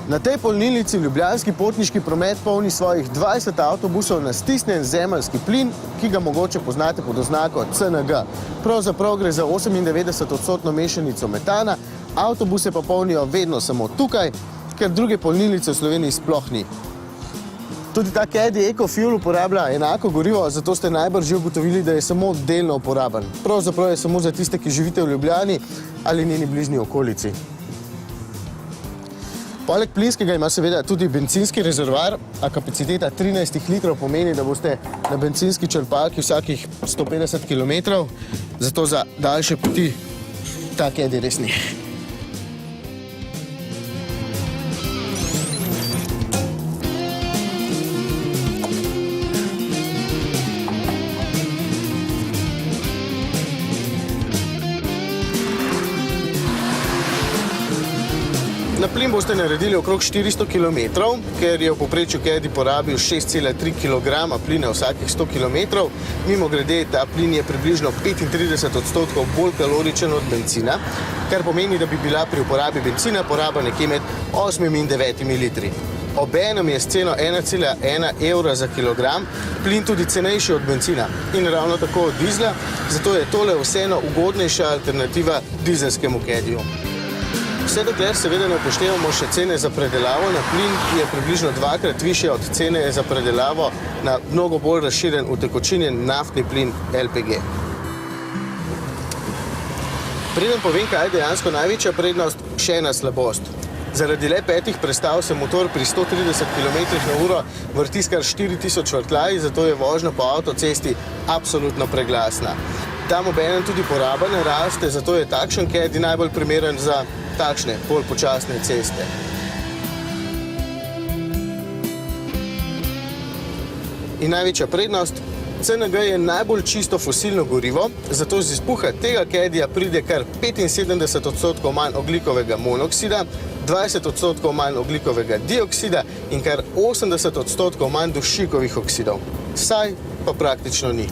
Na tej polnilnici ljubljanski potniški promet polni svojih 20 avtobusov na stisnjen zemeljski plin, ki ga mogoče poznate pod oznako CNG. Pravzaprav gre za 98% mešanico metana, avtobuse pa polnijo vedno samo tukaj, ker druge polnilnice v Sloveniji sploh ni. Tudi ta Caddy EcoFuel uporablja enako gorivo, zato ste najbrž že ugotovili, da je samo delno uporaben. Pravzaprav je samo za tiste, ki živite v Ljubljani ali njeni bližnji okolici. Poleg plinskega ima seveda tudi bencinski rezervoar, a kapaciteta 13 litrov pomeni, da boste na bencinski črpalki vsakih 150 km, zato za daljše poti ta Caddy res ni. Na plin boste naredili okrog 400 km, ker je v povprečju Caddy porabil 6,3 kg plina vsakih 100 km. Mimogrede, ta plin je približno 35% bolj kaloričen od bencina, kar pomeni, da bi bila pri uporabi bencina poraba nekje med 8 in 9 litri. Obenem je s ceno 1,1 evra za kilogram plin tudi cenejši od bencina in ravno tako od dizla, zato je tole vseeno ugodnejša alternativa dizelskemu Caddyju. Vse dokler seveda ne upoštevamo še cene za predelavo na plin, ki je približno dvakrat višja od cene za predelavo na mnogo bolj razširjen utekočinjen naftni plin LPG. Preden povem, kaj je dejansko največja prednost, še ena slabost. Zaradi le 5 prestav se motor pri 130 km/h vrti s kar 4000 vrtljaji, zato je vožnja po avtocesti absolutno preglasna. Tam obenem tudi poraba ne raste, zato je takšen Caddy najbolj primeren za takšne, bolj počasne ceste. In največja prednost, CNG je najbolj čisto fosilno gorivo, zato z izpuha tega Caddyja pride kar 75% manj ogljikovega monoksida, 20% manj ogljikovega dioksida in kar 80% manj dušikovih oksidov. Saj pa praktično ni.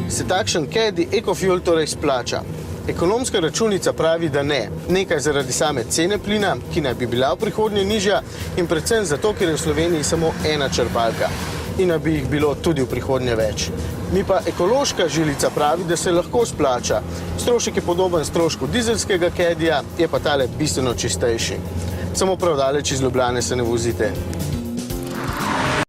Se takšen Caddy EcoFuel torej splača? Ekonomska računica pravi, da ne. Nekaj zaradi same cene plina, ki naj bi bila v prihodnje nižja, in predvsem zato, ker je v Sloveniji samo ena črpalka. In naj bi jih bilo tudi v prihodnje več. Mi pa ekološka žilica pravi, da se lahko splača. Strošek je podoben strošku dizelskega Caddyja, je pa tale bistveno čistejši. Samo prav daleč iz Ljubljane se ne vozite.